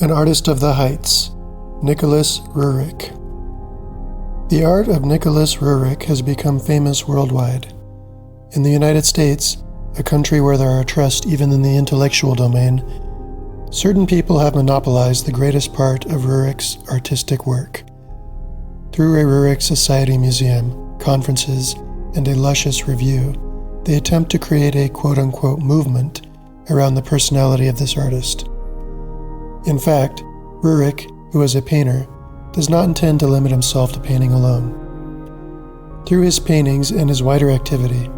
An artist of the heights, Julius Roerich. The art of Julius Roerich has become famous worldwide. In the United States, a country where there are trusts even in the intellectual domain, certain people have monopolized the greatest part of Roerich's artistic work. Through a Roerich Society museum, conferences, and a luscious review, they attempt to create a quote-unquote movement around the personality of this artist. In fact, Roerich, who is a painter, does not intend to limit himself to painting alone. Through his paintings and his wider activity,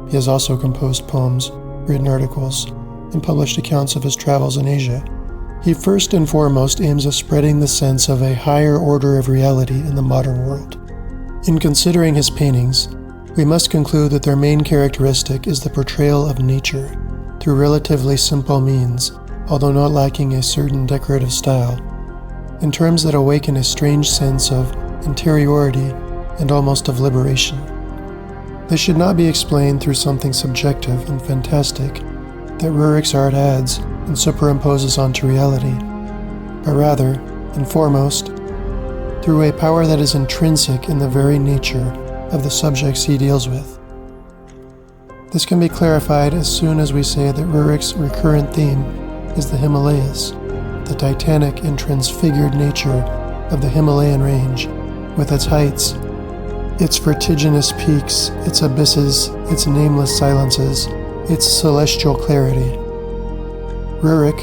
he has also composed poems, written articles, and published accounts of his travels in Asia. He first and foremost aims at spreading the sense of a higher order of reality in the modern world. In considering his paintings, we must conclude that their main characteristic is the portrayal of nature through relatively simple means, although not lacking a certain decorative style, in terms that awaken a strange sense of interiority and almost of liberation. This should not be explained through something subjective and fantastic that Roerich's art adds and superimposes onto reality, but rather, and foremost, through a power that is intrinsic in the very nature of the subjects he deals with. This can be clarified as soon as we say that Roerich's recurrent theme is the Himalayas, the titanic and transfigured nature of the Himalayan range, with its heights, its vertiginous peaks, its abysses, its nameless silences, its celestial clarity. Roerich,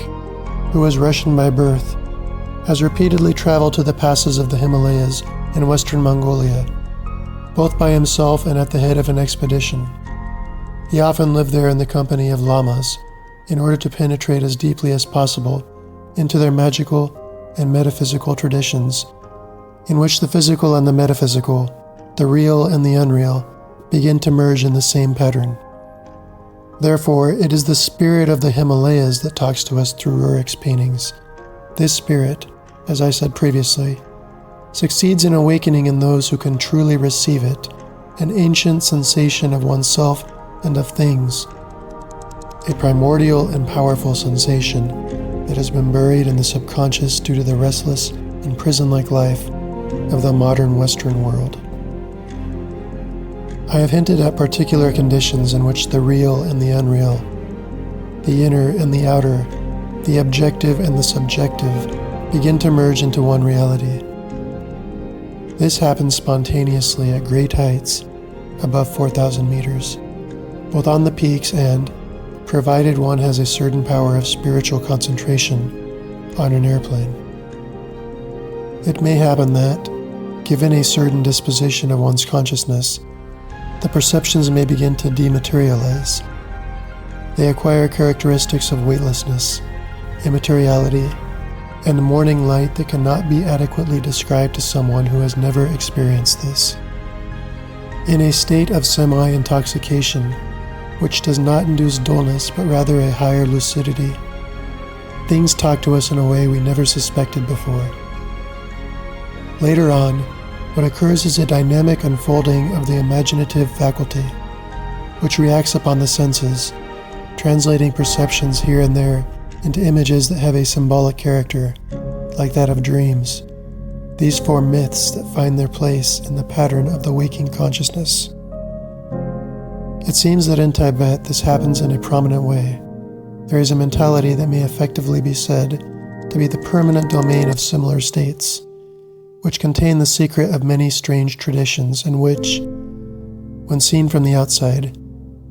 who is Russian by birth, has repeatedly traveled to the passes of the Himalayas in western Mongolia, both by himself and at the head of an expedition. He often lived there in the company of lamas, in order to penetrate as deeply as possible into their magical and metaphysical traditions, in which the physical and the metaphysical, the real and the unreal, begin to merge in the same pattern. Therefore, it is the spirit of the Himalayas that talks to us through Roerich's paintings. This spirit, as I said previously, succeeds in awakening in those who can truly receive it an ancient sensation of oneself and of things, a primordial and powerful sensation that has been buried in the subconscious due to the restless and prison-like life of the modern Western world. I have hinted at particular conditions in which the real and the unreal, the inner and the outer, the objective and the subjective begin to merge into one reality. This happens spontaneously at great heights, above 4,000 meters, both on the peaks and, provided one has a certain power of spiritual concentration, on an airplane. It may happen that, given a certain disposition of one's consciousness, the perceptions may begin to dematerialize. They acquire characteristics of weightlessness, immateriality, and morning light that cannot be adequately described to someone who has never experienced this. In a state of semi-intoxication, which does not induce dullness but rather a higher lucidity, things talk to us in a way we never suspected before. Later on, what occurs is a dynamic unfolding of the imaginative faculty, which reacts upon the senses, translating perceptions here and there into images that have a symbolic character, like that of dreams. These form myths that find their place in the pattern of the waking consciousness. It seems that in Tibet this happens in a prominent way. There is a mentality that may effectively be said to be the permanent domain of similar states, which contain the secret of many strange traditions and which, when seen from the outside,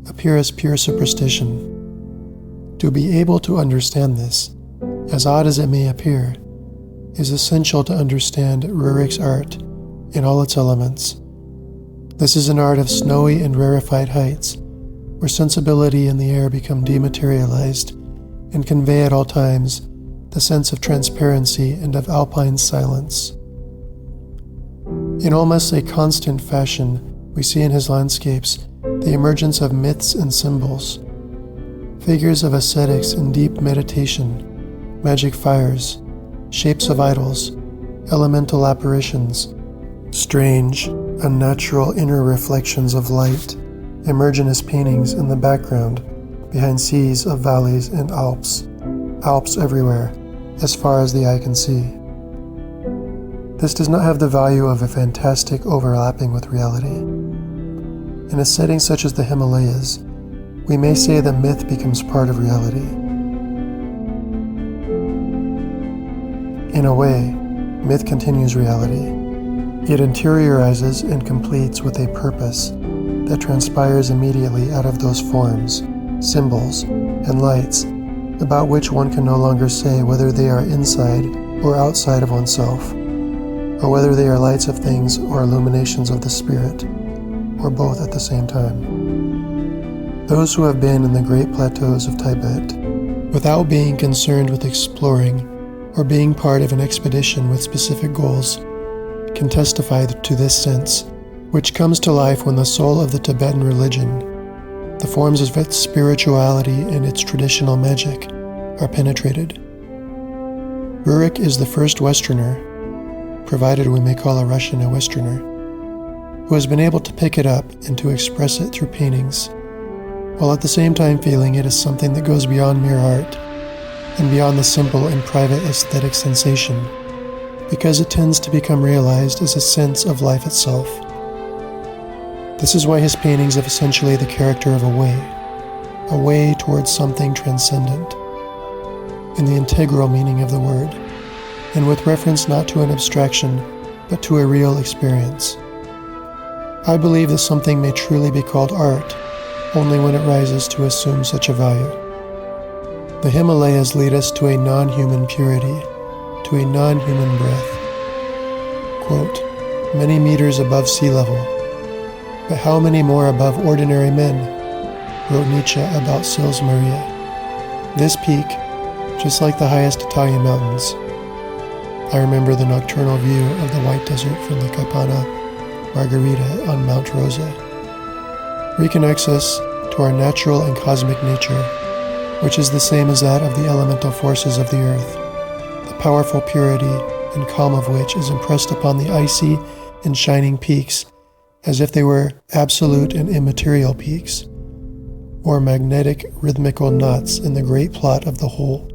appear as pure superstition. To be able to understand this, as odd as it may appear, is essential to understand Roerich's art in all its elements. This is an art of snowy and rarefied heights, where sensibility and the air become dematerialized and convey at all times the sense of transparency and of alpine silence. In almost a constant fashion, we see in his landscapes the emergence of myths and symbols, figures of ascetics in deep meditation, magic fires, shapes of idols, elemental apparitions, strange, unnatural inner reflections of light emerge in his paintings in the background, behind seas of valleys and Alps everywhere, as far as the eye can see. This does not have the value of a fantastic overlapping with reality. In a setting such as the Himalayas, we may say that myth becomes part of reality. In a way, myth continues reality. It interiorizes and completes with a purpose that transpires immediately out of those forms, symbols, and lights about which one can no longer say whether they are inside or outside of oneself, or whether they are lights of things or illuminations of the spirit, or both at the same time. Those who have been in the great plateaus of Tibet, without being concerned with exploring or being part of an expedition with specific goals, can testify to this sense, which comes to life when the soul of the Tibetan religion, the forms of its spirituality and its traditional magic, are penetrated. Roerich is the first Westerner, provided we may call a Russian a Westerner, who has been able to pick it up and to express it through paintings, while at the same time feeling it is something that goes beyond mere art and beyond the simple and private aesthetic sensation, because it tends to become realized as a sense of life itself. This is why his paintings have essentially the character of a way towards something transcendent, in the integral meaning of the word, and with reference not to an abstraction, but to a real experience. I believe that something may truly be called art only when it rises to assume such a value. The Himalayas lead us to a non-human purity, to a non-human breath. Quote, "Many meters above sea level, but how many more above ordinary men," wrote Nietzsche about Sils Maria. This peak, just like the highest Italian mountains, I remember the nocturnal view of the White Desert from the Campana Margherita on Mount Rosa, reconnects us to our natural and cosmic nature, which is the same as that of the elemental forces of the earth, the powerful purity and calm of which is impressed upon the icy and shining peaks as if they were absolute and immaterial peaks, or magnetic rhythmical knots in the great plot of the whole.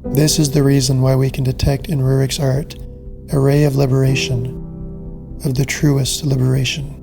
This is the reason why we can detect in Roerich's art a ray of liberation, of the truest liberation.